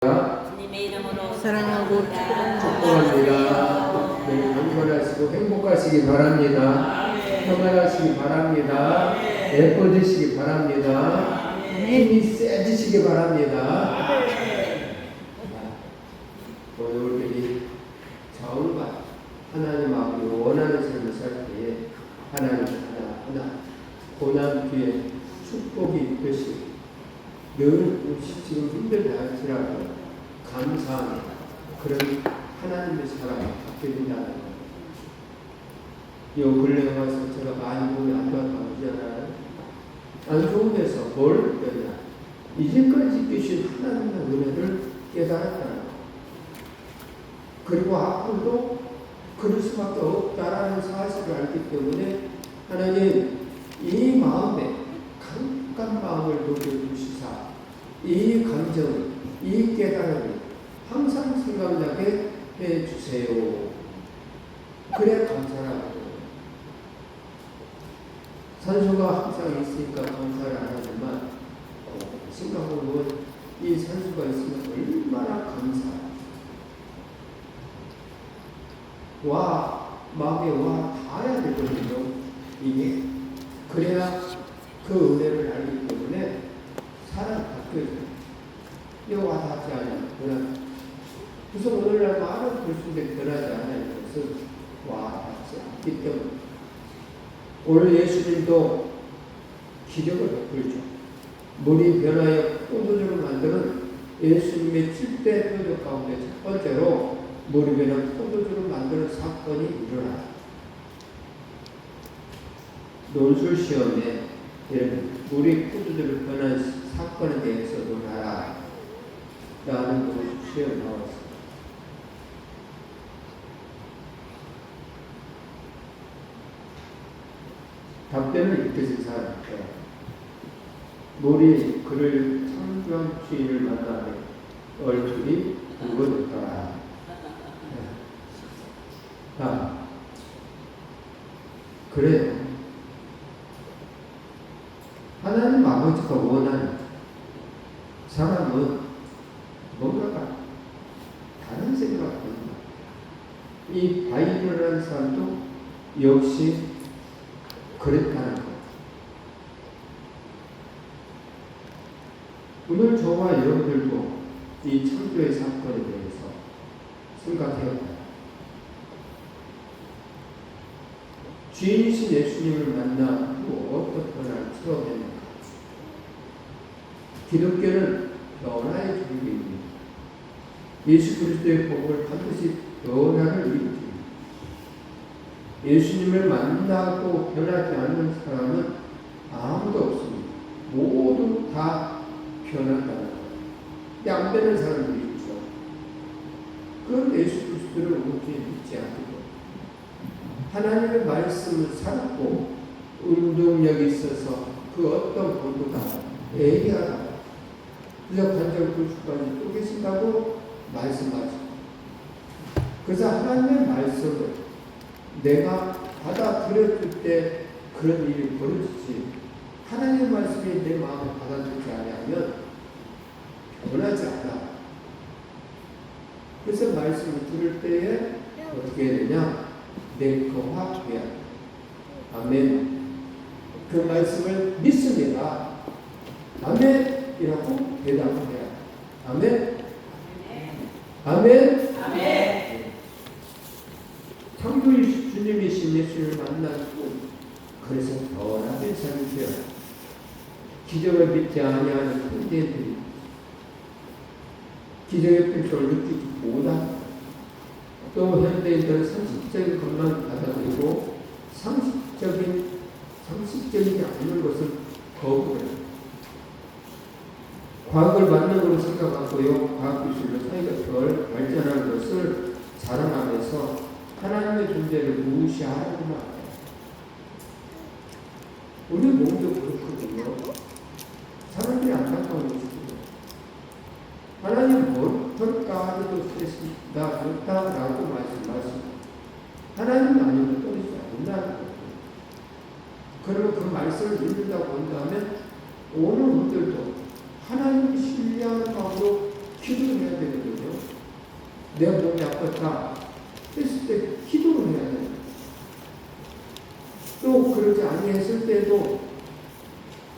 주님의 이름으로 사랑하고 축복합니다. 네, 건강하시고 행복하시기 바랍니다. 평안하시기 바랍니다. 예뻐지시기 바랍니다. 힘이 세지시기 바랍니다. 오늘들이 자원과 하나님 앞에 원하는 삶을 살 때에 하나님 하나하나 고난 뒤에 축복이 있듯이 늘 지금 힘들다 할지라도 감사하는 그런 하나님의 사랑을 받게 된다는 거예요. 요 근래에 와서 제가 많이 보면 안 좋았다고 안 좋은 데서 뭘 느꼈냐. 이제까지 주신 하나님의 은혜를 깨달았다는 거예요. 그리고 앞으로도 그럴 수밖에 없다라는 사실을 알기 때문에 하나님 이 마음에 강한 마음을 녹여주시사 이 감정을 이 깨달음을 항상 생각나게 해주세요. 그래 감사하고 산소가 항상 있으니까 감사를 안 하지만 생각해보면 이 산소가 있으면 얼마나 감사해요. 마음에 닿아야 되거든요. 이게 그래야 그 은혜를 알기 때문에 사람 바뀌어요. 이거 닿지 않아요. 그래서 오늘날 많은 불순대 변하지 않아요. 그것은 닿지 않기 때문에 오늘 예수님도 기적을 베풀죠. 물이 변하여 포도주를 만드는 예수님의 7대 표적 가운데 첫 번째로 물이 변하여 포도주를 만드는 사건이 일어나요. 논술 시험에 이런 물이 포도주를 변한 사건에 대해서 논하라 라는 논술 시험 나왔습니다. 답변을 이렇게 쓴 사람이죠. 물이 그를 창조한 주인을 만나며 얼굴이 붉어졌더라. 그래 하나님 아버지가 원하는 사람은 뭔가가 다른 생각을 합니다. 이 바이블이라는 사람도 역시 그랬다는 것. 오늘 저와 여러분들도 이 창조의 사건에 대해서 생각해야 합니다. 주인이신 예수님을 만나 또 어떤 변화를 체험했는가. 기독교는 변화의 종교입니다. 예수 그리스도의 복음을 반드시 변화를 일으킵니다. 예수님을 만나고 변하지 않는 사람은 아무도 없습니다. 모두 다 변한다는 거예요. 근데 안 되는 사람들이 있죠. 그건 예수 그리스도를 온전히 믿지 않고 하나님의 말씀을 살았고 운동력이 있어서 그 어떤 공부가 애기하다. 그래서 관절 불수까지 또 계신다고 말씀하죠. 그래서 하나님의 말씀을 내가 받아들였을 때 그런 일이 벌어지지. 하나님의 말씀이 내 마음에 받아들이지 않으면 변하지 않아. 그래서 말씀을 들을 때에 어떻게 해야 되냐? 내 거와 돼야 돼. 아멘. 그 말씀을 믿습니다. 아멘이라고 대답을 해야 돼. 아멘. 아멘. 아멘. 창조의 주님이신 예수를 만나고 그래서 변화된 삶이 되어요. 기적을 믿지 아니하는 형제들이 기적의 필요를 느끼지 못하고 또 현대인들은 상식적인 것만 받아들이고 상식적이지 않는 것을 거부해요. 과학을 만능으로 생각하고요. 과학기술로 사회가 덜 발전하는 것을 자랑하면서 하나님의 존재를 무시하는 것 같아요. 우리 몸도 그렇거든요. 사람들이 안타까운 것이죠. 하나님 뭘까 하도 스트레스다 그렇다라고 말씀하십니다. 하나님 아니면 떨어지지 않는다는 거예요. 그러면 그 말씀을 믿는다고 한다면 오늘 분들도 하나님을 신뢰하는 마음으로 기도를 해야 되거든요. 내가 몸이 아팠다 했을 때 기도를 해야 돼요. 또 그러지 아니했을 때도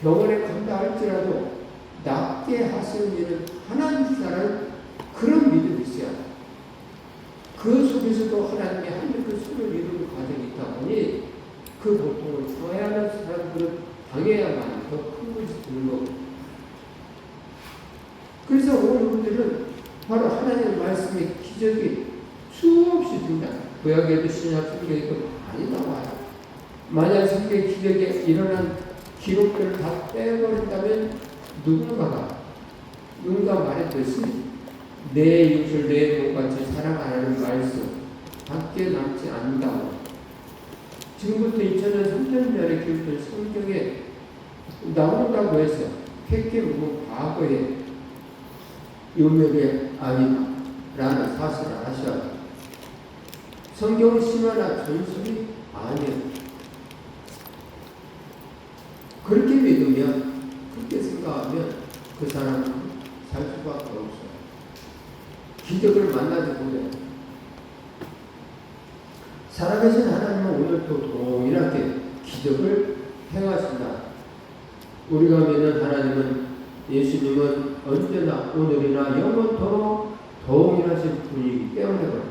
병원에 간다 할지라도 낫게 하시는 일은 하나님이라는 그런 믿음이 있어야 돼요. 그 속에서도 하나님이 하늘 그 손을 이루는 과정이 있다 보니 그 고통을 참아야 하는 사람들은 당해야만 더 큰 것이 되는 거고. 그래서 오늘 우리들은 바로 하나님의 말씀의 기적이 수없이 등장. 구약에도 신약 성경에도 많이 나와요. 만약 성경의 기적에 일어난 기록들을 다 빼버린다면 누군가 말했듯이 내 이웃을 내 몸같이 사랑하라는 말씀 밖에 남지 않는다고. 지금부터 2000년, 3000년에 기록된 성경에 나온다고 해서 폐기물은 과거에 유명이 아니라는 사실을 아셔야 돼요. 성경은 신화나 전설이 아니에요. 그렇게 믿으면, 그렇게 생각하면 그 사람은 살 수밖에 없어요. 기적을 만나지 못해요. 살아계신 하나님은 오늘도 동일하게 기적을 행하신다. 우리가 믿는 하나님은, 예수님은 언제나 오늘이나 영원토록 동일하신 분이기 때문에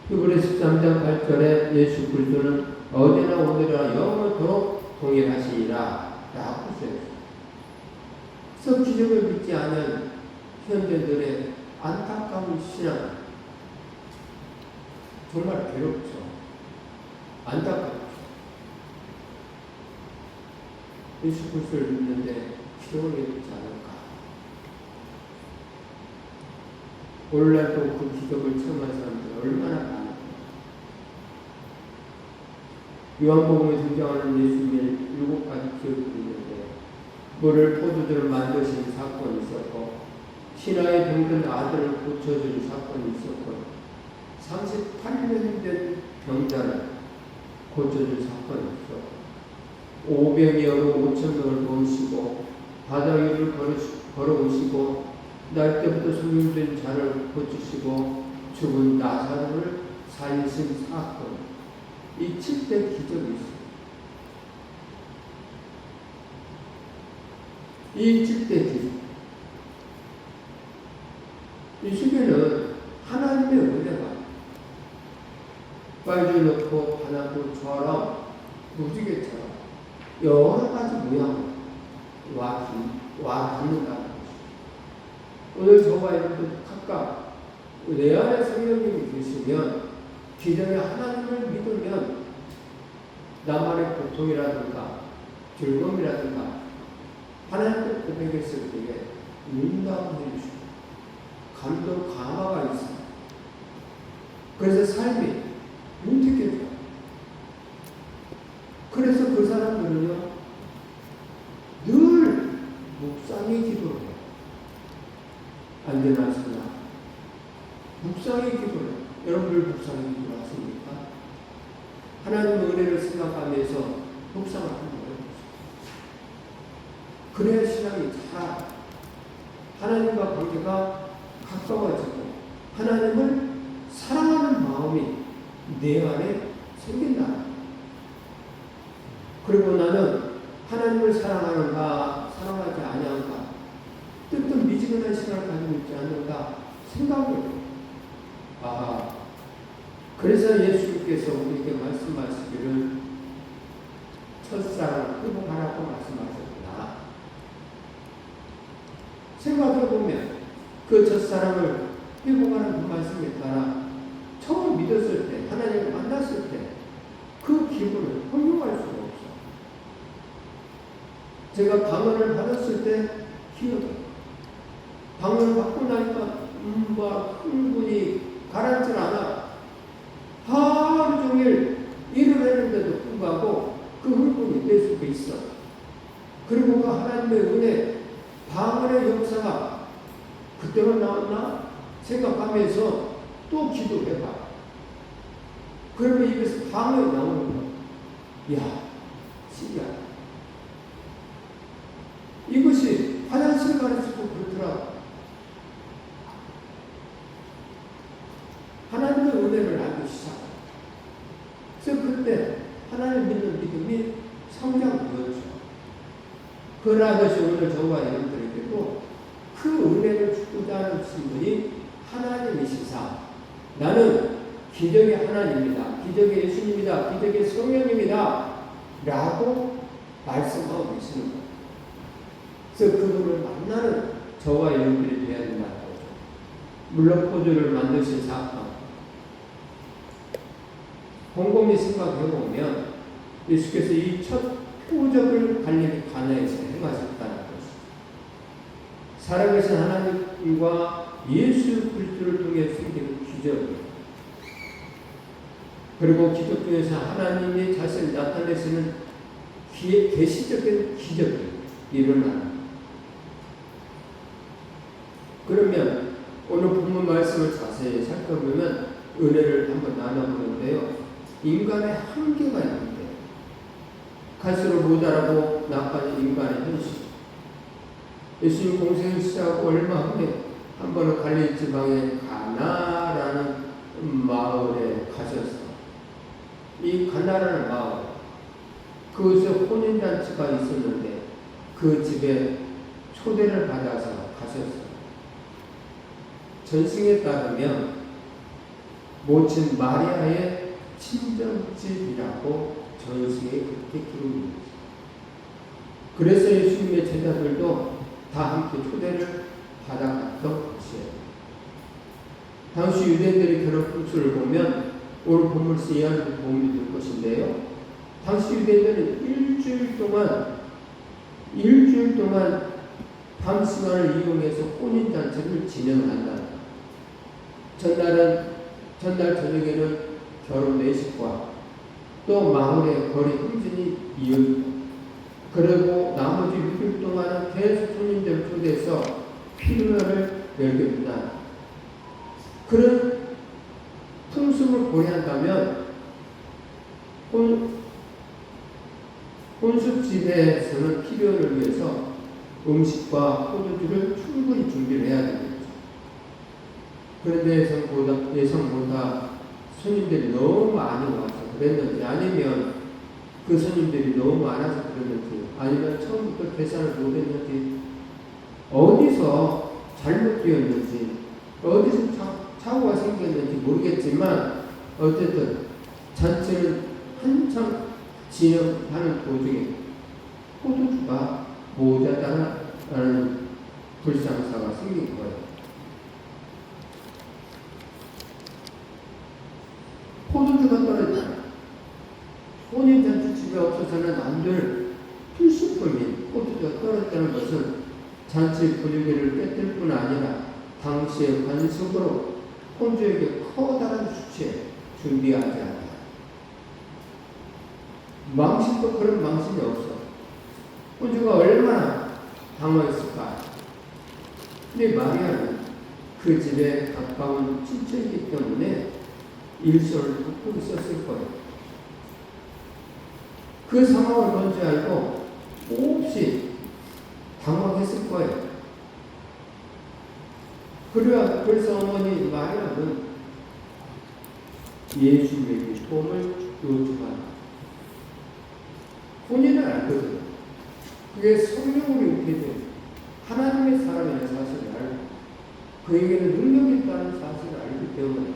히브리서 13장 8절에 예수 그리스도는 어제나 오늘이나 영원토록 동일하시니라 라고 써요. 그래서 기적을 믿지 않은 현대들의 안타까운 신앙, 정말 괴롭죠. 안타깝죠. 예수 그리스도를 믿는데 기적을 믿지 않을까? 오늘날도 그 기적을 체험한 사람들 얼마나 많을까? 요한복음에 등장하는 예수님의 7가지 기적들이 있는데, 물을 포도주를 만드신 사건이 있었고, 신하의 병든 아들을 고쳐준 사건이 있었고, 38년 된 병자를 고쳐준 사건이 있었고, 오병이어로 5,000명을 도우시고 바다 위를 걸어오시고 날 때부터 소명된 자를 고치시고 죽은 나사로를 살리신 사건, 이 7대 기적이 있어요. 이 7대 기적, 이 속에는 하나님의 은혜가 빨리 넣고 바나구처럼 무지개처럼 여러 가지 모양으로 와 닿는다는 것이죠. 오늘 저와 여러분 각각 내 안에 성령님이 계시면, 기존에 하나님을 믿으면 나만의 고통이라든가 즐거움이라든가 하나님께 고백했을 때에 응답을 해주시고 감동 감화가 있어요. 그래서 삶이 윤택해져요. 그래서 그 사람들은요, 늘 묵상의 기도를 해요. 안전하시나? 묵상의 기도를 해요. 여러분들 묵상의 기도 하십니까? 하나님의 은혜를 생각하면서 묵상을 하는 거예요. 그래야 신앙이 잘, 하나님과 관계가 가까워지고 하나님을 사랑하는 마음이 내 안에 생긴다. 그리고 나는 하나님을 사랑하는가 사랑하지 아니한가, 뜻도 미지근한 시간을 가지고 있지 않는가 생각을. 그래서 예수님께서 우리에게 말씀하시기를 첫사랑을 회복하라고 말씀하셨구나. 생각해보면 그 첫사랑을 회복하는 그 말씀에 따라 처음 믿었을 때, 하나님을 만났을 때 그 기분을 형용할 수가 없어. 제가 방언을 받았을 때 기억해. 방언을 받고 나니까 흥분이 가라앉질 않아. 하루 종일 일을 했는데도 불구하고 그 흥분이 내 속에 있어. 그리고 그 하나님의 은혜, 방언의 역사가 그때만 나왔나 생각하면서 또 기도해봐. 그러면 입에서 방언이 나오는 거야. 야, 신기하다. 이것이 화장실 가서도 그렇더라고. 하나님의 은혜를 알기 시작합니다. 그래서 그때 하나님 믿는 믿음이 성장되었죠. 그러나 것이 오늘 저와 여러분들에게도 그 은혜를 주고자 하는 분이 하나님이시사 나는 기적의 하나님이다. 기적의 예수님이다. 기적의 성령님이다. 라고 말씀하고 계시는 거예요. 그래서 그분을 만나는 저와 여러분들이 되어야 된다는 거죠. 물론 포도를 만드신 사건 곰곰이 생각해보면 예수께서 이 첫 표적을 갈릴리 가나에서 행하셨다는 것이죠. 살아계신 하나님과 예수 그리스도를 통해 생기는 기적이에요. 그리고 기적 중에서 하나님이 자신을 나타내시는 계시적인 기적이 일어나는. 그러면 오늘 본문 말씀을 자세히 살펴보면 은혜를 한번 나눠보는데요. 인간의 한계가 있는데 갈수록 모자라고 나빠진 인간의 현실. 예수님 공생을 시작하고 얼마 후에 한 번은 갈릴리 지방의 가나라는 마을에 가셨어요. 이 가나라는 마을, 그곳에 혼인잔치가 있었는데 그 집에 초대를 받아서 가셨어요. 전승에 따르면 모친 마리아의 친정집이라고 전승에 그렇게 기록이 있어요. 그래서 예수님의 제자들도 다 함께 초대를 받아갔던 것이에요. 당시 유대인들의 결혼 풍수를 보면 오늘 본문에서 이해하는 도움이 될 것인데요. 당시 유대인들은 일주일 동안 밤 시간을 이용해서 혼인잔치를 진행한다. 전날 저녁에는 결혼 내식과 또 마을의 거리 행진이 이어지고, 그리고 나머지 6일 동안은 계속 손님들을 초대해서 피로를 열겠다. 그런 풍습을 고려한다면 혼수집에서는 피로를 위해서 음식과 포도주를 충분히 준비를 해야 되겠죠. 그런데 예상보다 손님들이 너무 많이 와서 그랬는지, 아니면 그 손님들이 너무 많아서 그랬는지, 아니면 처음부터 계산을 못했는지, 어디서 잘못되었는지, 어디서 사고가 생겼는지 모르겠지만 어쨌든 잔치는 한참 진행하는 도중에 포도주가 모자라는 불상사가 생긴 거예요. 포도주가 떨어졌잖아. 혼인잔치 집에 없어서는 안 될 필수품인 포도주가 떨어졌다는 것은 잔치 분위기를 깨뜨릴 뿐 아니라 당시의 관습으로 혼주에게 커다란 수치에 준비하지 않았다. 망신도 그런 망신이 없어. 혼주가 얼마나 당황했을까. 근데 마리아는 그 집에 가까운 친척이기 때문에 일손을 돕고 있었을 거예요. 그 상황을 먼저 알고 몹시 당황했을 거예요. 그래서 어머니 마리아는 예수님에게 도움을 요청한다. 본인은 알거든. 그게 성령으로 있게 된 하나님의 사람이라는 사실을 알고 그에게는 능력이 있다는 사실을 알기 때문에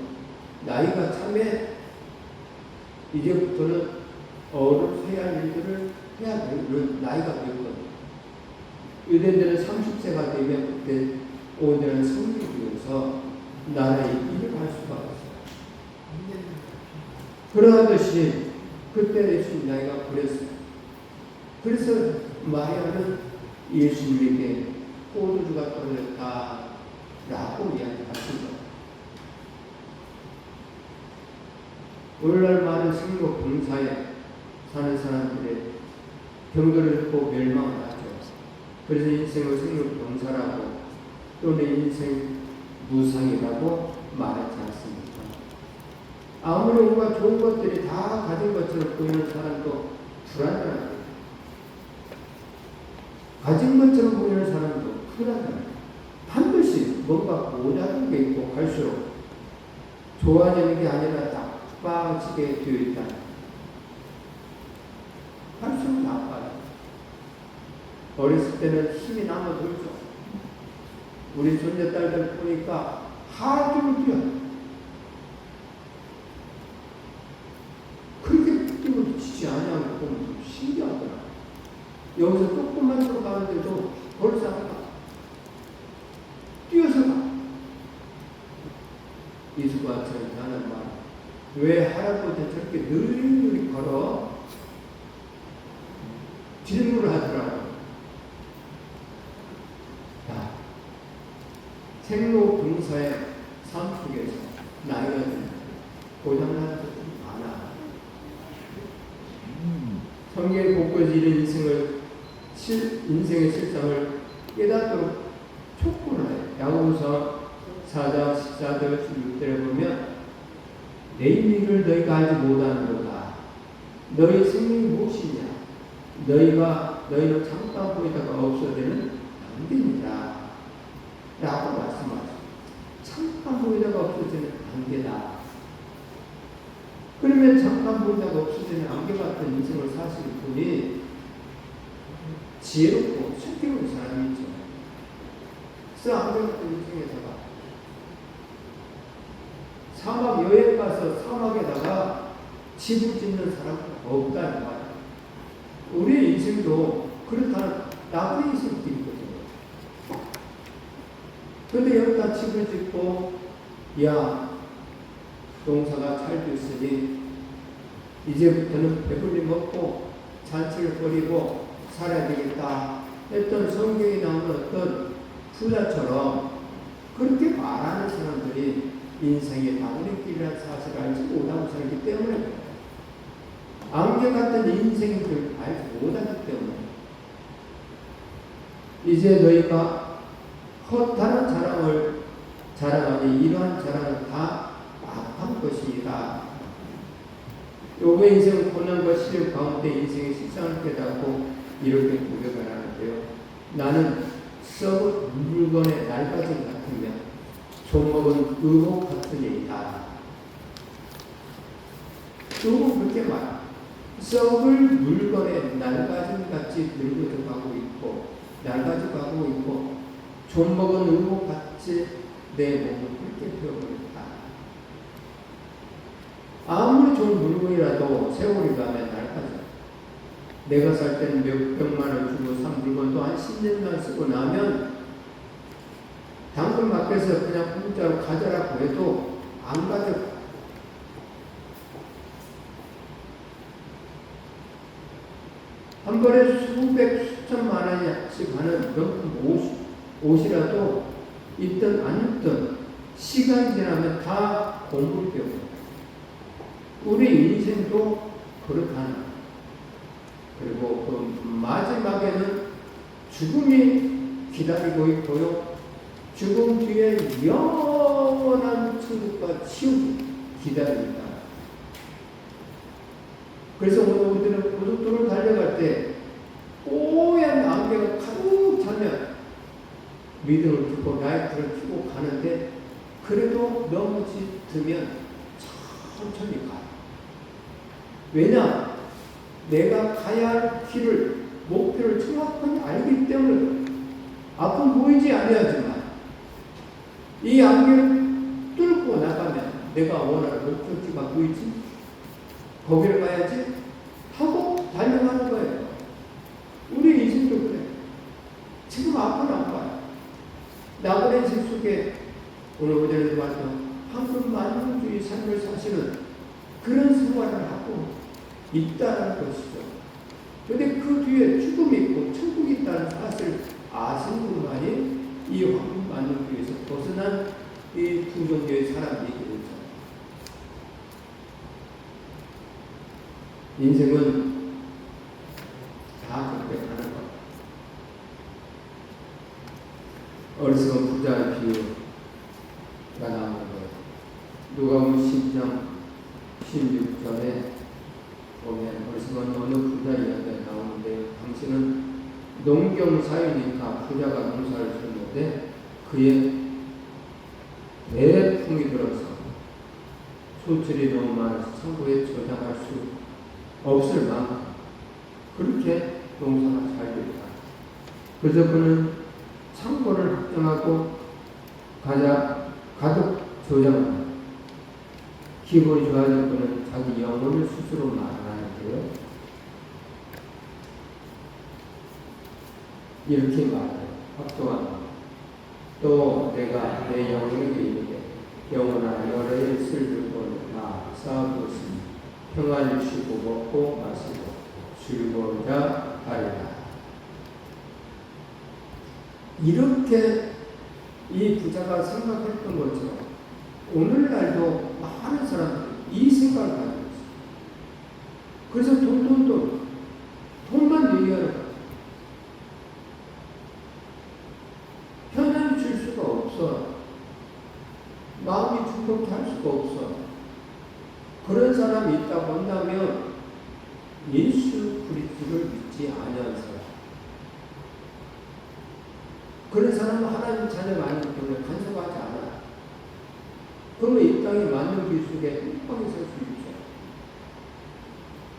나이가 참에 이제부터는 해야 할 일들을 해야 되는 나이가 되거든요. 유대인들은 30세가 되면 그때 오늘은 성직이어서 나라의 일을 할 수가 없어요. 그러하듯이 그때 예수님 나이가 그랬어요. 그래서 마리아는 예수님에게 포도주가 떨어졌다 라고 이야기했습니다. 오늘날 많은 생로 봉사에 사는 사람들의 병들을 듣고 멸망을 하죠. 그래서 인생을 생로 봉사라고 또는 인생 무상이라고 말하지 않습니까? 아무리 뭔가 좋은 것들이 다 가진 것처럼 보이는 사람도 불안해요. 가진 것처럼 보이는 사람도 불안해요. 반드시 뭔가 모자란 게 있고 갈수록 좋아지는 게 아니라 나빠지게 되어 있다. 할수록 나빠요. 어렸을 때는 힘이 남아 돌죠. 우리 손녀딸들 보니까 하도 뛰어. 그렇게 뛰어도 지지 않냐고 보면 좀 신기하더라. 여기서 조금만 들어가는데도 벌써 뛰어서 가. 이수가처럼 나는 말, 왜 할아버지 저렇게 느리느리 걸어? 질문을 하더라고. 야, 생로 병사의 삶 속에서 나이가 드는 고장나는 것들이 많아. 성경 곳곳에 이런 인생의 실상을 깨닫도록 촉구하네. 야고보서 4장 14절 16절에 보면 내 의미를 너희가 알지 못하는도다. 너희 생명이 무엇이냐? 너희는 잠깐 보이다가 없어지는 안개니라 라고 말씀하셨습니다. 잠깐 보이다가 없어지는 안개다. 그러면 잠깐 보이다가 없어지는 안개 같은 인생을 사시는 분이 지혜롭고 슬기로운 사람이 있죠. 그래서 안개 같은 인생에다가 사막 여행 가서 사막에다가 집을 짓는 사람은 없다는 거예요. 우리의 인생도 그렇다는 나무의 인생들이 있거든요. 그런데 여기다 집을 짓고, 야, 농사가 잘 됐으니 이제부터는 배불리 먹고 잔치를 벌이고 살아야 되겠다 했던 성경에 나오는 어떤 부자처럼 그렇게 말하는 사람들이 인생의 나무의길이라는 사실을 알지 못하고 살기 때문에 안개 같은 인생을 알지 못하기 때문에 이제 너희가 헛다른 자랑을 자랑하니 이러한 자랑은 다 악한 것이다. 요번 인생은 고난과 시련 가운데 인생의 실상을 깨닫고 이렇게 고백을 하는데요. 나는 썩은 물건의 낡아짐 같으며 조목은 의복 같은 일이다. 조금 그렇게 말. 썩을 물건에 낡아짐 같이 늙어져 가고 있고, 낡아져 가고 있고, 조목은 의복 같이 내 몸을 그렇게 되어버렸다. 아무리 좋은 물건이라도 세월이 가면 낡아져. 내가 살 때는 몇백만 원 주고 산 물건도 한 10년만 쓰고 나면 당근 마켓에서 그냥 공짜로 가져라고 해도 안 가져. 한 번에 수백, 수천만 원씩 하는 명품 옷이라도 입든 안 입든 시간이 지나면 다 고물이 되고, 우리 인생도 그렇다는. 그리고 그 마지막에는 죽음이 기다리고 있고요. 죽음 뒤에 영원한 천국과 지옥이 기다립니다. 그래서 오늘 우리들은 고속도로를 달려갈 때 뽀얀 안개가 가득 차면 믿음을 켜고 라이트를 켜고 가는데 그래도 넘어지면 천천히 가. 왜냐? 내가 가야 할 길을, 목표를 정확하게 알기 때문에 앞은 보이지 아니하지만 이 안개를 뚫고 나가면 내가 원하는 목표지가 보이지? 거기를 가야지 하고 달려가는 거예요. 우리 인생도 그래. 지금 앞은 안 봐요. 나그네 인생 속에 오늘 오전에도 봤던 황금만능주의 삶을 사시는 그런 생활을 하고 있다는 것이죠. 그런데 그 뒤에 죽음이 있고 천국이 있다는 사실을 아시는 분만이 이 황금만능주의에서 벗어난 이 두 종교의 사람들이 되죠. 인생은 다 그렇게 가는 것. 어리석은 부자의 비유가 나오는 거예요. 누가복음 10장 16절에 보면 어리석은 어느 부자 이야기가 나오는데, 당신은 농경사이니까 부자가 농사를 졌는데 그의 대풍이 들어서 소출이 너무 많아서 창고에 저장할 수 없을 만큼 그렇게 농사가 잘 됐다. 그래서 그는 창고를 확장하고 가득 저장한다. 기분이 좋아질 그는 자기 영혼을 스스로 마련하는데요. 이렇게 말해요. 확정한다. 또 내가 내 영혼에게 이르되 영혼아 여러 일 쓸고 나 쌓아두었으니 평안을 쉬고 먹고 마시고 즐거워자 하리라. 이렇게 이 부자가 생각했던 것처럼 오늘날도 많은 사람들이 이 생각을 가지고 있어요. 그래서 돈만 얘기하는 거예요. 편안히 줄 수가 없어. 마음이 두껍게 할 수가 없어. 그런 사람이 있다고 한다면 예수 그리스도를 믿지 아니한 사람. 그런 사람은 하나님 자녀가 아니기 때문에 간섭하지 않아. 그러면 이 땅에 맞는 길 속에 행복하게 살 수 있죠.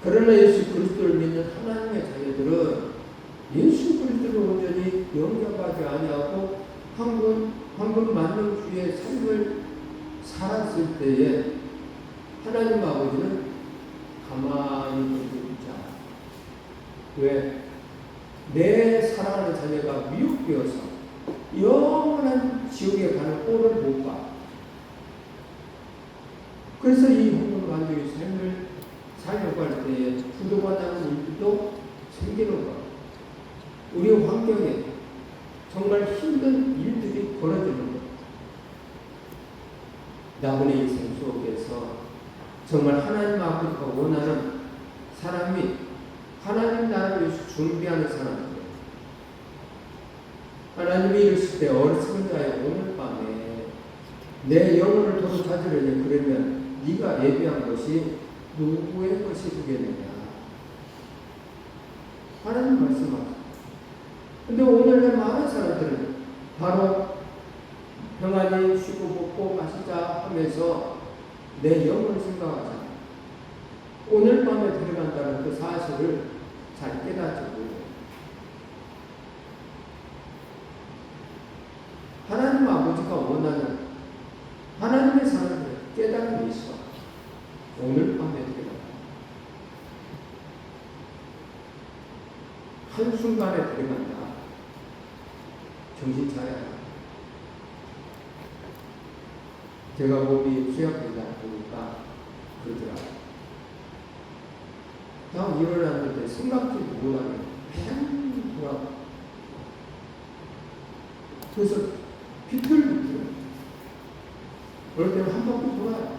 그러나 예수 그리스도를 믿는 하나님의 자녀들은 예수 그리스도를 온전히 영접하지 아니하고 황금 만능주의 삶을 살았을 때에 하나님 아버지는 가만히 있지 않아. 왜? 내 사랑하는 자녀가 미혹되어서 영원한 지옥에 가는 꼴을 못 봐. 그래서 이 황금 만능의 삶을 살려고 할 때에 부도받는 일도 생기는 거야. 우리 환경에 정말 힘든 일들이 벌어지는 거야. 나분의 인생 속에서 정말 하나님 아버지가 원하는 사람이 하나님 나라를 위해서 준비하는 사람이에요. 하나님이 이르실 때 어리석은 자여 오늘 밤에 내 영혼을 도로 찾으려니 그러면 네가 예비한 것이 누구의 것이 되겠느냐. 하나님 말씀하세요. 근데 오늘날 많은 사람들은 바로 평안히 쉬고 먹고 마시자 하면서 내 영혼을 생각하잖아. 오늘 밤에 들어간다는 그 사실을 잘 깨닫고 하나님 아버지가 원하는 하나님의 사람들 깨달음이 있어. 오늘 밤에 들어간다. 한순간에 들어간다. 정신 차려야 한다. 제가 몸이 수약되다 보니까 그러더라고요. 나 일어났는데 생각지도 못하게 팽 돌아가. 그래서 비틀비틀. 그럴 때는 한 바퀴 돌아요.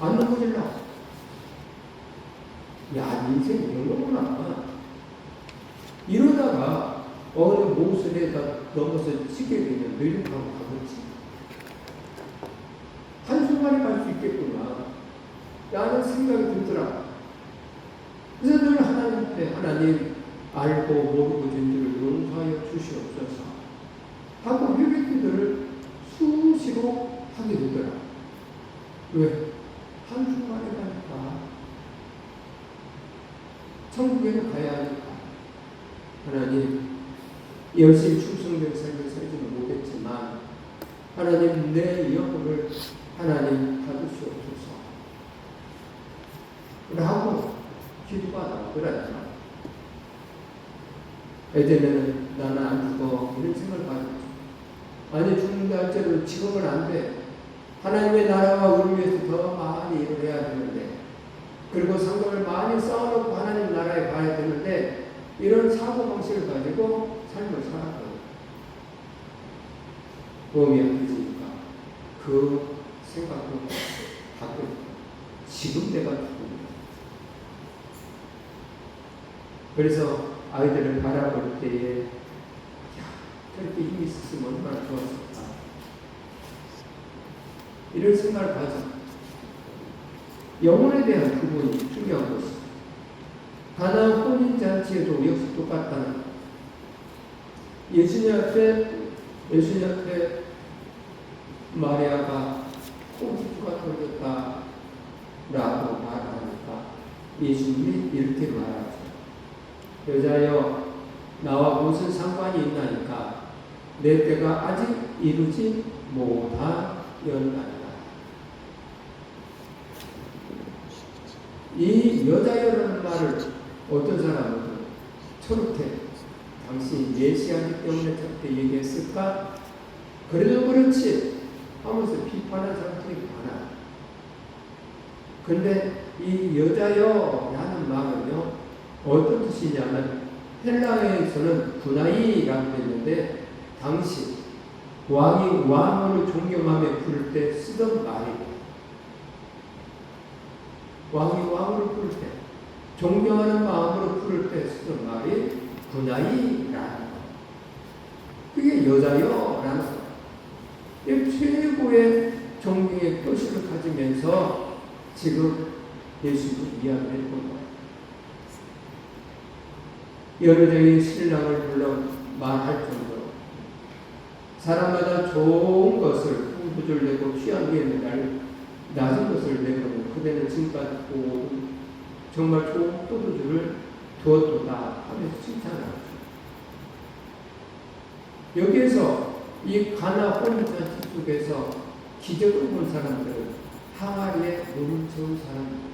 안 넘어질라. 야, 인생 이런 거구나. 이러다가 어느 모순에다 넘어서 치게 되면 뇌력하고 가겠지. 한순간에 갈 수 있겠구나. 라는 생각이 들더라. 그래서 늘 하나님께 하나님 알고 모르고 진리를 용서하여 주시옵소서 하고 회개기도를 수시로 하게 되더라. 왜? 한순간에 가니까. 천국에는 가야 하니까. 하나님 열심히 충성된 삶을 살지는 못했지만 하나님 내 영혼을 하나님 받으시옵소서 라고 기도가 나오더라고요. 에덴에는 나는 안 죽어 이런 생각을 가졌죠. 아니 죽는다 할지라도 지금은 안 돼. 하나님의 나라와 우리 위해서 더 많이 일을 해야 되는데 그리고 상금을 많이 쌓아놓고 하나님 나라에 가야 되는데 이런 사고방식을 가지고 삶을 살았거든요. 몸이 아프니까 그 생각도 바꾸고 지금 내가 죽습니다. 그래서 아이들을 바라볼 때에 야, 저렇게 힘이 있었으면 얼마나 좋았을까. 이런 생각을 가져. 영혼에 대한 부분이 중요한 것이죠. 가나안 혼인잔치에도 역시 똑같다는 예수님 앞에 마리아가 호흡기가 돌렸다. 라고 말하니까 예수님이 이렇게 말하죠. 여자여, 나와 무슨 상관이 있나니까 내 때가 아직 이루지 못하였나이다. 이 여자여라는 말을 어떤 사람은 저렇게 당신이 메시아이기 때문에 저렇게 얘기했을까? 그래도 그렇지 하면서 비판한 사람들이 많아. 그런데 이 여자여라는 말은요, 어떤 뜻이냐면 헬라어에서는 구나이라고 했는데 당시 왕이 왕으로 존경하며 부를 때 쓰던 말이에요. 왕이 왕으로 부를 때, 존경하는 마음으로 부를 때 쓰던 말이 구나이라는 거. 그게 여자여라는 거. 이 최고의 존경의 표시를 가지면서 지금 예수님이 이야기를 했던 거예요. 여러분의 신랑을 불러 말할 정도로 사람마다 좋은 것을 풍부를 내고 귀한 게 있는 낮은 것을 내고 그대는 지금까지 정말 좋은 포도주를 두었도다 하면서 칭찬하죠. 여기에서 이 가나 혼인잔치 속에서 기적을 본 사람들은 항아리에 물을 채운 사람입니다.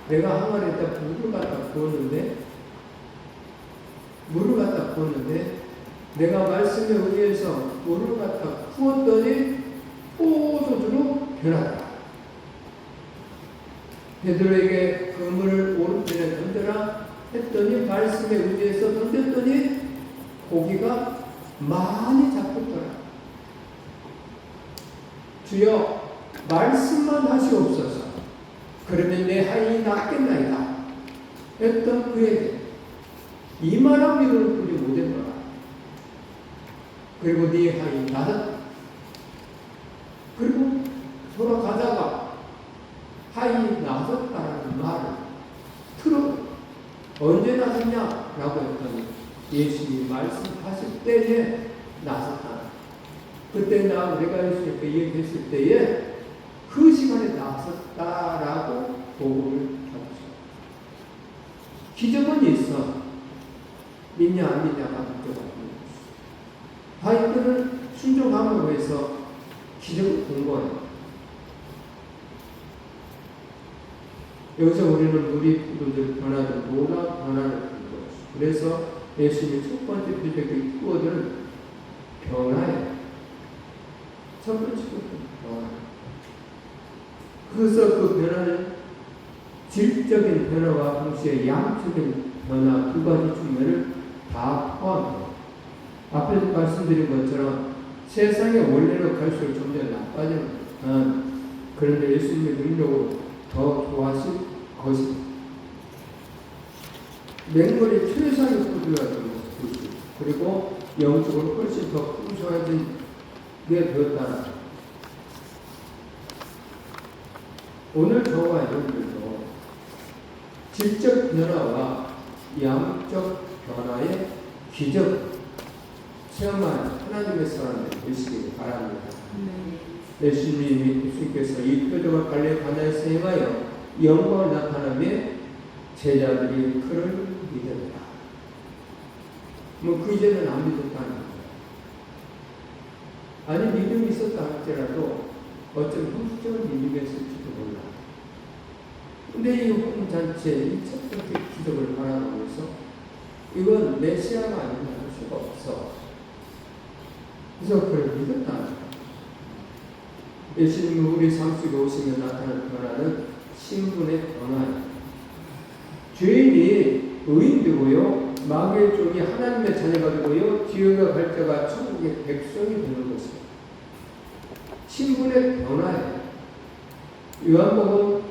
내가 항아리에다 물을 갖다 부었는데 내가 말씀에 의해서 물을 갖다 부었더니 포도주로 변하다. 베드로에게 그 물을 오른편에 던져라 했더니 말씀에 의해서 던졌더니 고기가 많이 잡혔더라. 주여 말씀만 하시옵소서. 그러면 내 하인이 낫겠나이다 했던 그에게 이만한 믿음을 보지 못했더라. 그리고 네 하인이 낫았다. 그리고 돌아가다가 하인이 낫았다는 말을 들어 언제 낫았냐라고 했더니 예수님이 말씀하실 때에 낫았다. 그때 내가 예수님께 얘기했을 때에 그 시간에 낫았다라고 복음을 하죠. 기적은 있어. 믿냐 안 믿냐가 문제가 없는 것이죠. 하인들은 순종함으로 해서 기적을 본 거예요. 여기서 우리는 물이 포도주를 변하든 뭐가 변화를 본 것이죠. 그래서 예수님의 첫 번째 표적의 키워드는 변화예요. 첫 번째 변화. 그래서 그 변화는 질적인 변화와 동시에 양적인 변화 두 가지 측면을 다 포함해요. 앞에서 말씀드린 것처럼 세상의 원래로 갈수록 점점 나빠지는 그런데 예수님의 능력으로 더 좋아하실 것입니다. 맹물이 최상의 포도가 된 것이고 그리고 영적으로 훨씬 더 풍성해진 게 되었다는 오늘 저와 여러분들도 질적 변화와 양적 변화의 기적 체험한 하나님의 사람들 되시길 바랍니다. 예수님께서 이 표적을 갈릴리 가나에서 행하여 영광을 나타나며 제자들이 그를 믿었다. 그 이전에는 안 믿었다는 거예요. 아니 믿음이 있었다 할지라도 어쩌면 형식적인 믿음이었을지도 몰라. 근데 이 혼인잔치에 이 첫 번째 기적을 바라보면서 이건 메시아가 아니면 할 수가 없어. 그래서 그를 믿었다. 예수님은 우리 삶 속에 오시며 나타나는 변화는 신분의 변화예요. 죄인이 의인되고요, 마귀의 종이 하나님의 자녀가 되고요, 지옥에 갈 자가 천국의 백성이 되는 것이에요. 신분의 변화예요. 요한복음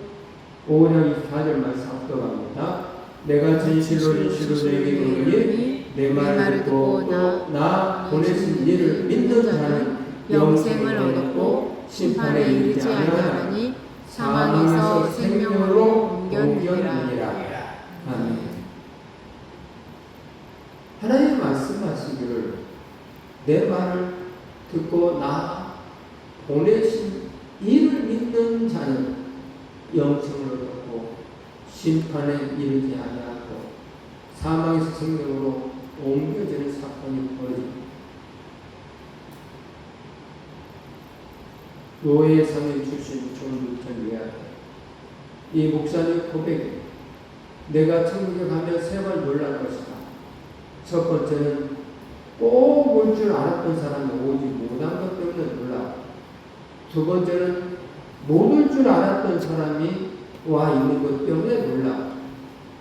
5장 24절 말씀 앞서갑니다. 내가 진실로 너희에게 이르노니 내 말을 듣고 또 나 보내신 이를 믿는 자는 영생을 얻었고 심판에 이르지 아니하나니 사망에서 생명으로 옮겨지니라. 아멘. 하나님 말씀하시기를 내 말을 듣고 나 보내신 이를 믿는 자는 영생을 얻고 심판에 이르지 아니하고 사망에서 생명으로 옮겨지는 사건이 벌어집니다. 노예의 상을 주신 존 루터 이야기. 이 목사님 고백이 내가 천국에 가면 세 번 놀랄 것이다. 첫 번째는 꼭 올 줄 알았던 사람이 오지 못한 것 때문에 놀라. 두 번째는 못 올 줄 알았던 사람이 와 있는 것 때문에 놀라.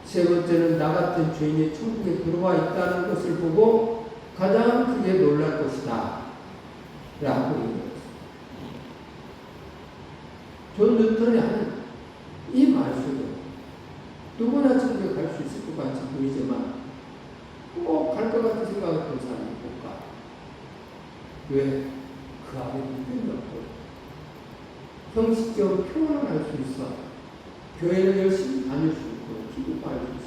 세 번째는 나 같은 죄인이 천국에 들어와 있다는 것을 보고 가장 크게 놀랄 것이다. 라고 얘기했습니다. 존 루터의 하는 이 말씀은 누구나 천국에 갈 수 있을 것 같이 보이지만 꼭 갈 것 같은 생각했던 사람이 못 가. 왜? 그 안에 믿음이 없고 형식적으로 표현을 할 수 있어. 교회는 열심히 다닐 수 있고 기도도 할 수 있어.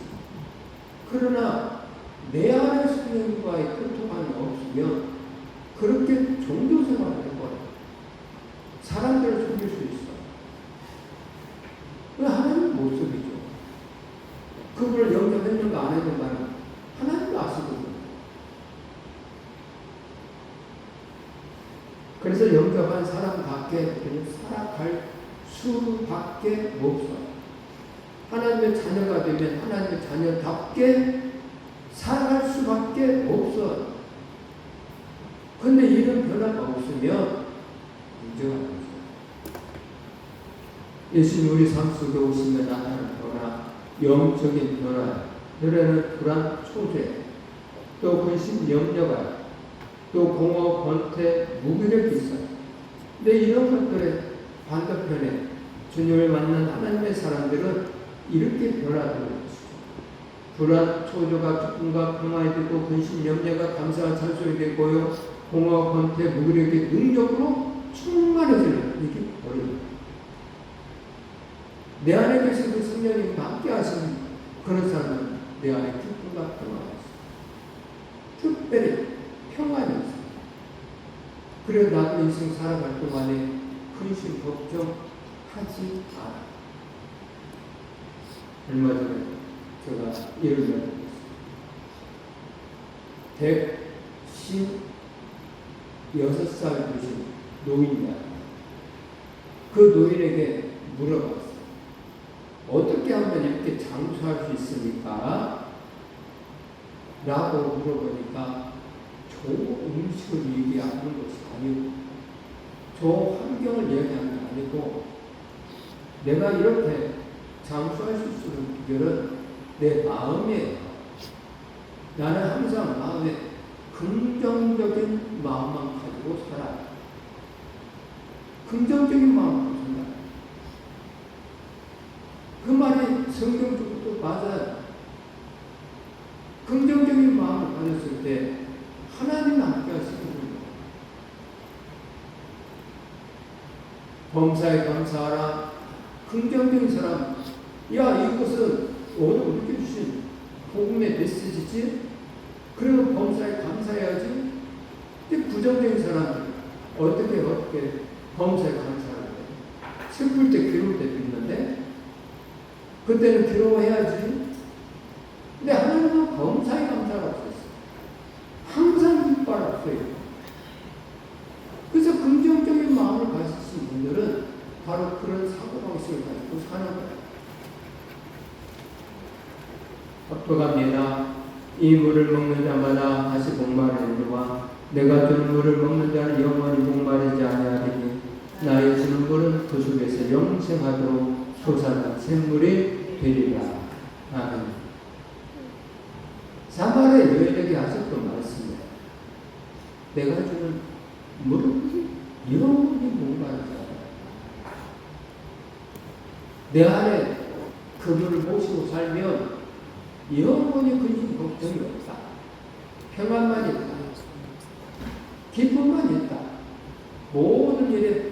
그러나 내 안에 성령과의 교통관이 없으면 그렇게 종교생활을 해버려. 사람들을 속일 수 있어. 그 하나님 모습이죠. 그걸 영접했는가 안 했는가는 하나님도 아시거든요. 그래서 영접한 사람밖에 살아갈 수밖에 없어요. 하나님의 자녀가 되면 하나님의 자녀답게 살아갈 수밖에 없어요. 근데 이런 변화가 없으면 문제가 없어요. 예수님 우리 삶 속에 오시면 나타나는 변화, 영적인 변화, 변화는 불안, 초제, 또 근심, 염려가, 또 공허, 권태, 무기력이 있어요. 근데 이런 것들의 반대편에 주님을 만난 하나님의 사람들은 이렇게 변화되는 것이죠. 불안, 초조가 기쁨과 평화에 되고 근심, 염려가 감사와 찬송이 되고요. 공허, 권태, 무기력이 능력으로 충만해지는 이게 버립니다. 내 안에 계신 그 성령님과 함께 하시는 그런 사람은 내 안에 기쁨과 평화가 있어요. 특별히 평안이 있어요. 그래 나도 인생 살아갈 동안에 근심, 걱정하지 않아. 얼마 전에 제가 이런 말을 했어요. 116살 되신 노인이야. 그 노인에게 물어봤어요. 어떻게 하면 이렇게 장수할 수 있습니까? 라고 물어보니까 좋은 음식을 얘기하는 것이 아니고 좋은 환경을 얘기하는 게 아니고 내가 이렇게 장수할 수 있는 비결은 내 마음이에요. 나는 항상 마음에 긍정적인 마음만 가지고 살아요. 긍정적인 마음으로 산다. 그 말이 성경적으로 맞아요. 긍정적인 마음을 가졌을 때 하나님 함께 하시는 거예요. 범사에 감사하라. 긍정적인 사람, 야 이것은 오늘 우리에게 주신 복음의 메시지지? 그리고 범사에 감사해야지. 근데 부정적인 사람들 어떻게 범사에 감사하는데? 슬플 때 괴로울 때도 있는데 그때는 괴로워해야지. 근데 하나님은 범사에 감사가 없었어요. 항상 기뻐할 없어요. 그래서 긍정적인 마음을 가지신 분들은 바로 그런 사고방식을 가지고 사는 거예요. 합독합니다. 이 물을 먹는 자마다 다시 목마르리와 내가 주는 물을 먹는 자는 영원히 목마르지 아니하리니 나의 주는 물은 그 속에서 영생하도록 솟아난 샘물이 되리라. 아멘. 사마리아 여인에게 하셨던 말씀이에요. 내가 주는 물은 영원히 목마르지 않아. 내 안에 그 물을 모시고 살면 영원히 근심 걱정이 없다. 평안만 있다. 기쁨만 있다. 모든 일에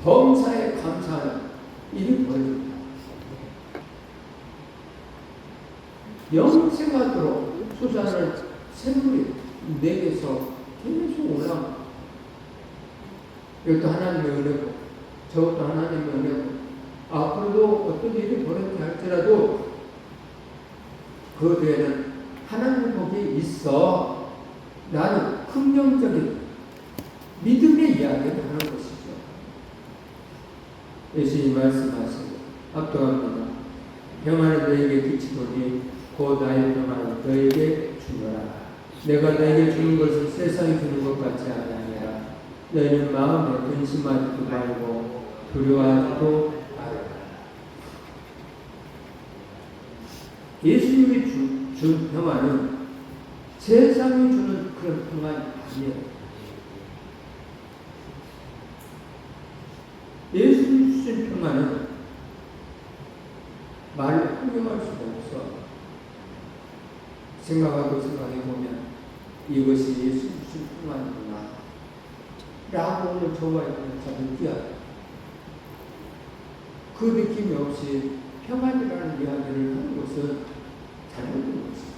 범사에 감사하는 일이 벌어진다. 영생하도록 솟아나는 샘물이 내게서 계속 올라옵니다. 이것도 하나님의 은혜고 저것도 하나님의 은혜고 앞으로도 어떤 일이 벌어지게 할지라도 그 뒤에는 하나님 복이 있어. 나는 긍정적인 믿음의 이야기를 하는 것이죠. 예수님 말씀하시고 압도합니다. 평안을 너에게 끼치노니 곧 나의 평안을 너에게 주노라. 내가 너에게 주는 것을 세상이 주는 것 같지 아니하니라. 너희는 마음에 근심하지도 말고 두려워하지도 말라. 예수님이 준 평안은 세상이 주는 그런 평안이 아니에요. 예수님이 주신 평안은 말로 설명할 수가 없어. 생각해보면 이것이 예수 주신 평안이구나 라고 오늘 저와 여러분 느껴야 돼요. 그 느낌이 없이 평안이라는 이야기를 하는 것은 잘못된 것입니다.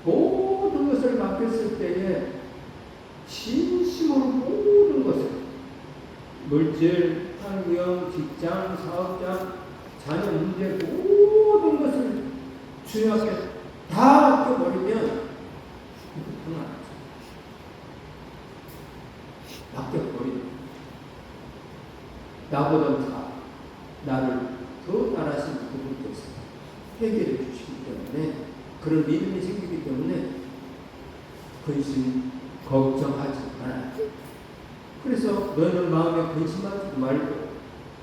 모든 것을 맡겼을 때에 진심으로 모든 것을 물질, 환경, 직장, 사업장, 자녀 문제 모든 것을 주님께 다 맡겨버리면 평안하죠. 맡겨버리면 나보다 나를 더 잘하신 그분께서 해결해 주시기 때문에 그런 믿음이 생기기 때문에 근심, 걱정하지 않아요. 그래서 너는 마음에 근심하지 말고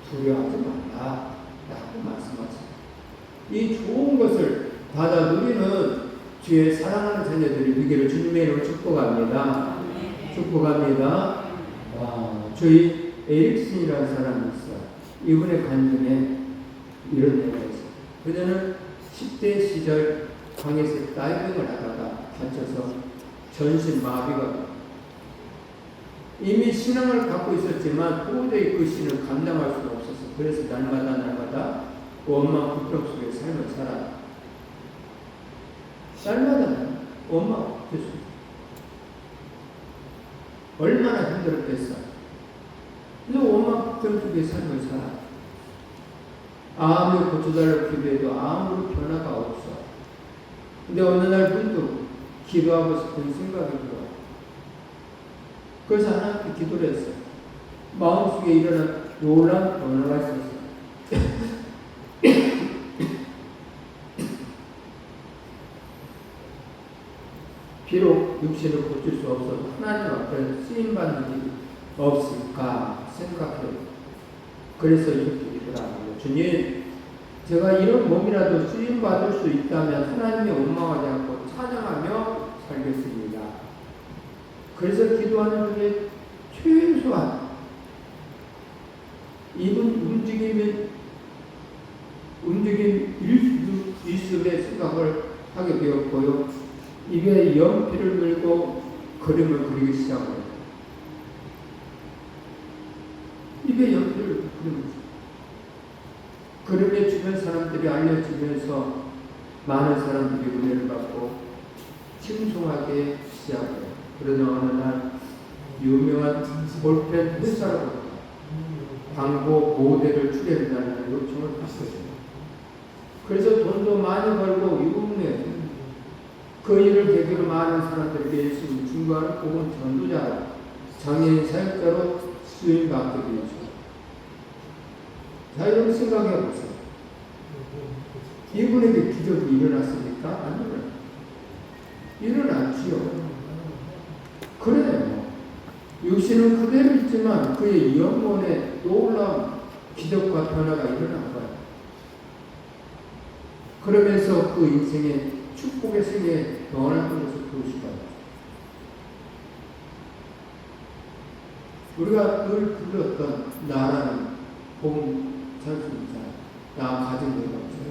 두려워하지 말라 라고 말씀하십니다. 이 좋은 것을 받아 누리는 주의 사랑하는 자녀들이 되기를 주님의 이름으로 축복합니다. 축복합니다. 저희 에릭슨이라는 사람이 있어요. 이분의 간증에 이런 얘기가 있어요. 그녀는 10대 시절 강에서 다이빙을 하다가 다쳐서 전신 마비가 이미 신앙을 갖고 있었지만 도저히 그 신을 감당할 수가 없었어. 그래서 날마다 원망 불평 속에 삶을 살아. 날마다 원망 불평 속에 얼마나 힘들었겠어. 그래서 원망 불평 속에 삶을 살아. 아무리 고쳐달라고 기도해도 아무런 변화가 없어. 근데 어느 날 문득 기도하고 싶은 생각이 들어. 그래서 하나님께 기도를 했어요. 마음속에 일어난 놀라운 변화가 있었어요. 비록 육신을 고칠 수 없어도 하나님 앞에 쓰임받는 일이 없을까 생각해요. 그래서 이렇게 기도합니다. 주님, 제가 이런 몸이라도 쓰임받을 수 있다면 하나님의 원망하지 않고 찬양하며 살겠습니다. 그래서 기도하는 중에 최소한 입은 움직임 일습의 생각을 하게 되었고요. 입에 연필을 물고 그림을 그리기 시작해요. 입에 연필을 그림에 주변 사람들이 알려지면서 많은 사람들이 은혜를 받고 칭송하게 시작해요. 그러나 어느 날 유명한 볼펜 회사로부터 광고 모델을 출연하는 요청을 받았어요. 그래서 돈도 많이 벌고 유명해요. 그 일을 계기로 많은 사람들에게 예수님 증거하는 복음 전도자로 장애인 사역자로 쓰임받게 되었죠. 자, 여러분 생각해 보세요. 이분에게 기적이 일어났습니까? 아니요. 일어났지요. 그래요. 육신은 그대로 있지만 그의 영혼에 놀라운 기적과 변화가 일어난 거예요. 그러면서 그 인생의 축복의 생에 변화하는 것을 볼 수가 있어요. 우리가 늘 불렀던 나라는 봄 찬송자, 나 가진 데가 없어요.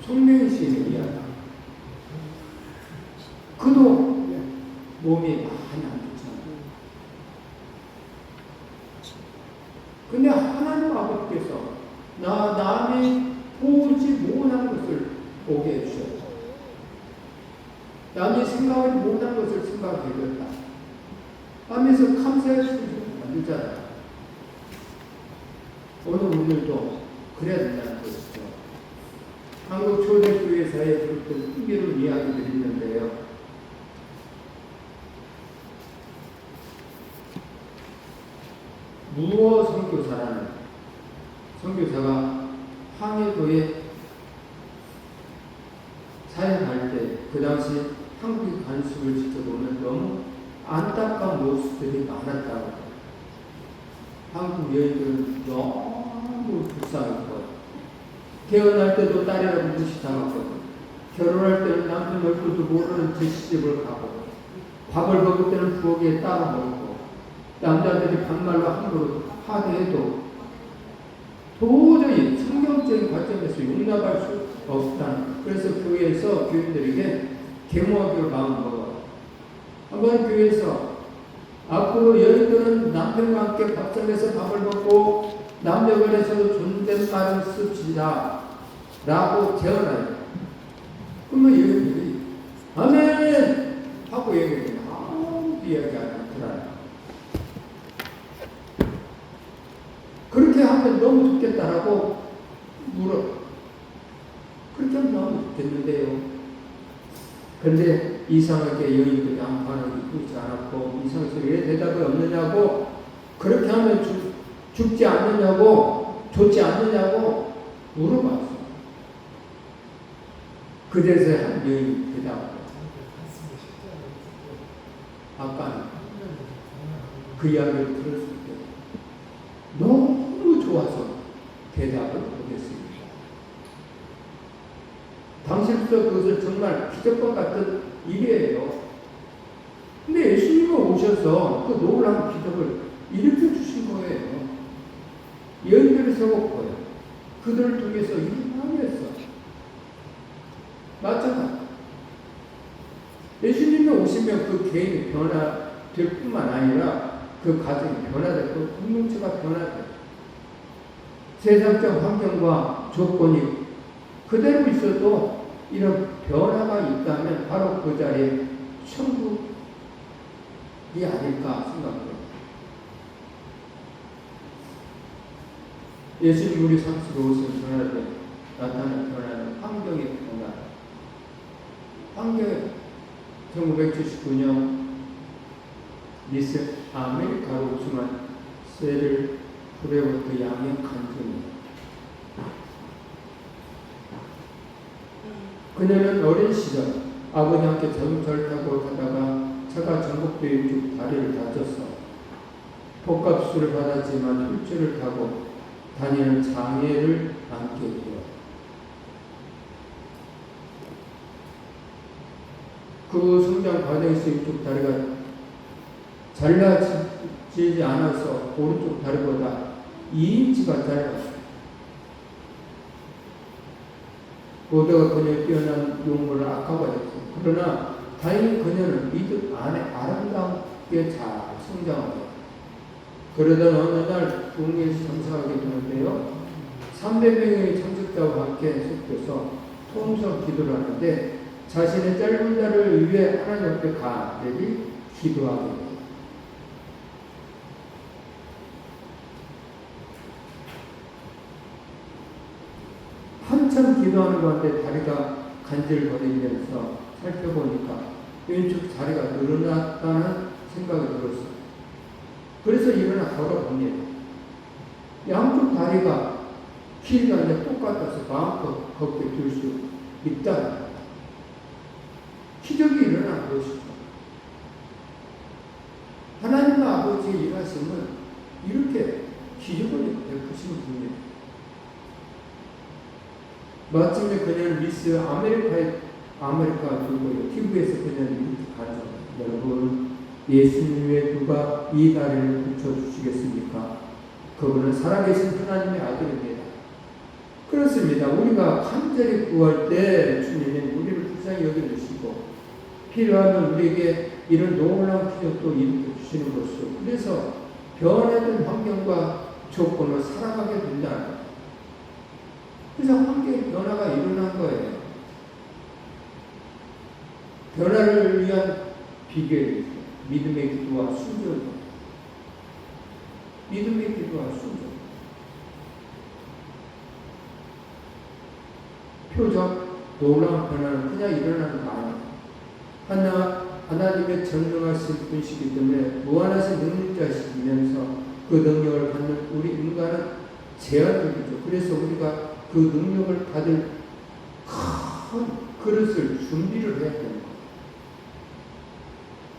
송명희 씨의 이야기. 그도 몸이 많이 안 좋잖아요. 근데 하나님 아버지께서 남이 보지 못한 것을 보게 해주셨다. 남이 생각하지 못한 것을 생각하게 되었다 하면서 감사의 심정을 만들잖아요. 오늘 우리들도 그래야 된다는 것이죠. 한국 초대교회사에 그렇게 흥미로운 이야기들이 있는데요. 무어 선교사라는 선교사가 황해도에 사역할 때 그 당시 한국의 관습을 지켜보면 너무 안타까운 모습들이 많았다고 해요. 한국 여인들은 너무 불쌍했고 태어날 때도 딸이라고 무시당하고 결혼할 때는 남편 얼굴도 모르는 제 시집을 가고 밥을 먹을 때는 부엌에 따로 먹고 남자들이 반말로 함부로 하대해도 도저히 성경적인 관점에서 용납할 수 없다는. 그래서 교회에서 교인들에게 계모하기로 마음먹어요. 한번 교회에서 앞으로 여인들은 남편과 함께 밥상에서 밥을 먹고 남녀간에서도 존댓말을 씁시다 라고 제언해요. 그러면 여인들이 아멘 하고 얘기해요. 아무도 이야기 안 하더라. 그렇게 하면 너무 좋겠다라고 물어. 그렇게 하면 너무 좋겠는데요. 그런데 이상하게 여인들이 아무 반응이 보이지 않았고 이상해서 왜 대답이 없느냐고 그렇게 하면 죽지 않느냐고 좋지 않느냐고 물어봤어요. 그래서 한 여인이 대답을 아까는 그 이야기를 들었을 때 너무 좋아서 대답을 못했습니다. 당시부터 그것을 정말 기적과 같은 일이에요. 근데 예수님이 오셔서 그 놀라운 기적을 일으켜 주신 거예요. 여인들을 세웠고요. 그들을 통해서 일을 많이 했어. 마찬가지. 예수님이 오시면 그 개인이 변화될 뿐만 아니라 그 가정이 변화되고 공동체가 변화돼요. 세상적 환경과 조건이 그대로 있어도 이런 변화가 있다면 바로 그 자리에 천국이 아닐까 생각합니다. 예수님 우리 삶 속에 오신 변화에 나타나는 변화는 환경의 변화. 환경 1979년 미스 아메리카로 우승한 세를 프레워트 양의 간증입니다. 그녀는 어린 시절 아버지와 함께 자동차를 타고 가다가 차가 전복도에 쭉 다리를 다쳤어. 복합수술을 받았지만 휠체어를 타고 다니는 장애를 안게 되어 그 성장 과정에서 이쪽 다리가 잘라지지 않아서 오른쪽 다리보다 2인치가 짧았어요. 보다가 그녀의 뛰어난 용모를 악화하였어요. 그러나 다행히 그녀는 믿음 안에 아름답게 잘 성장하고 그러던 어느 날 동네에서 참석하게 되는데요. 300명의 참석자와 함께 섞여서 통성 기도를 하는데 자신의 짧은 자를 위해 하나님 앞에 간절히 기도하게 됩니다. 한참 기도하는 가운데 다리가 간질거리면서 살펴보니까 왼쪽 다리가 늘어났다는 생각이 들었어요. 그래서 일어나 걸어봅니다. 양쪽 다리가 길이가 이제 똑같아서 마음껏 걷게 될 수 있다. 기적이 일어난 것이죠. 하나님 아버지의 일하심은 이렇게 기적을 베푸시는 분이에요. 마침내 그녀는 미스 아메리카 들고요. TV에서 그녀는 이렇게 가죠. 여러분, 예수님 외에 누가 이 다리를 붙여주시겠습니까? 그분은 살아계신 하나님의 아들입니다. 그렇습니다. 우리가 간절히 구할 때 주님은 우리를 불쌍히 여겨주시고 필요하면 우리에게 이런 놀라운 기적도 일으켜 주시는 것이죠. 그래서 변화된 환경과 조건을 살아가게 된다는 거예요. 그래서 환경의 변화가 일어난 거예요. 변화를 위한 비결이 믿음의 기도와 순종입니다. 믿음의 기도와 순종. 표적, 놀라운 변화는 그냥 일어나는 거 아니에요. 하나님의 전능하신 분이시기 때문에 무한하신 능력자시면서 그 능력을 받는 우리 인간은 제한적이죠. 그래서 우리가 그 능력을 받을 큰 그릇을 준비를 해야 됩니다.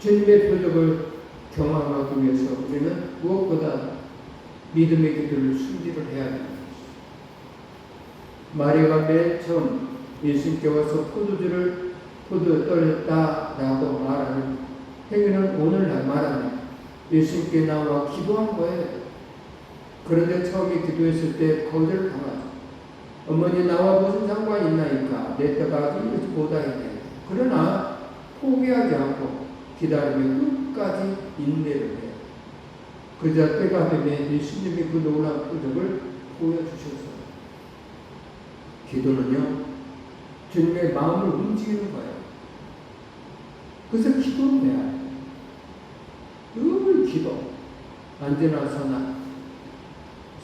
주님의 표적을 경험하기 위해서 우리는 무엇보다 믿음의 기도를 순비를 해야 됩니다. 마리아가 맨 처음 예수님께 와서 포도주를 떨렸다라고 말하는 행위는 오늘날 말하는 예수님께 나와 기도한 거예요. 그런데 처음에 기도했을 때 거절을 당하죠. 어머니 나와 무슨 상관이 있나이까 내 때가 이르지 못하겠네. 그러나 포기하지 않고 기다리며 끝까지 인내를 해요. 그러자 때가 되면 예수님이 그 놀라운 표적을 보여주셔서 기도는요 주님의 마음을 움직이는 거예요. 그래서 기도는 해야 해요. 늘 기도. 앉으나 서나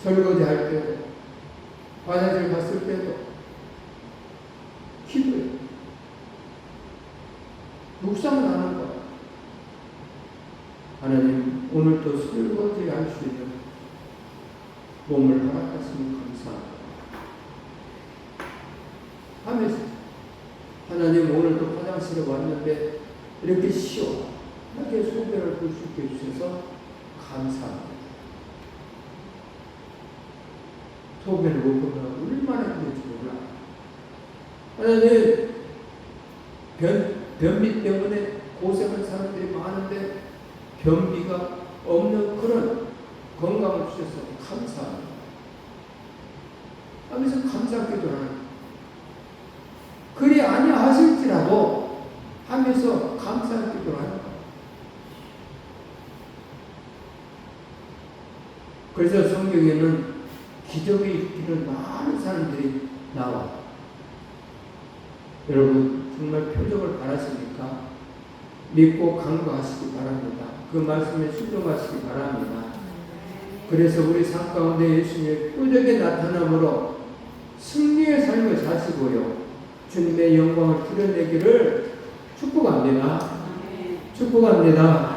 설거지 할 때도 화장실 갔을 때도 기도해요. 묵상을 하는 거예요. 하나님 오늘도 설거지 할 수 있는 몸을 허락하시니 감사합니다. 하면서 하나님 오늘도 화장실에 왔는데 이렇게 시원하게 소변을 볼 수 있게 해주셔서 감사합니다. 소변을 못 보면 얼마나 힘든지 몰라. 하나님 변비 때문에 고생한 사람들이 많은데 변비가 없는 그런 건강을 주셔서 감사합니다. 하면서 감사 기도를 하는 거예요. 그리 아니하실지라도 하면서 감사 기도를 하는 거예요. 그래서 성경에는 기적이 있기를 많은 사람들이 나와. 여러분 정말 표적을 바라시니까 믿고 간구하시기 바랍니다. 그 말씀에 순종하시기 바랍니다. 그래서 우리 삶 가운데 예수님의 표적의 나타남으로 승리의 삶을 사시고요 주님의 영광을 드러내기를 축복합니다. 축복합니다.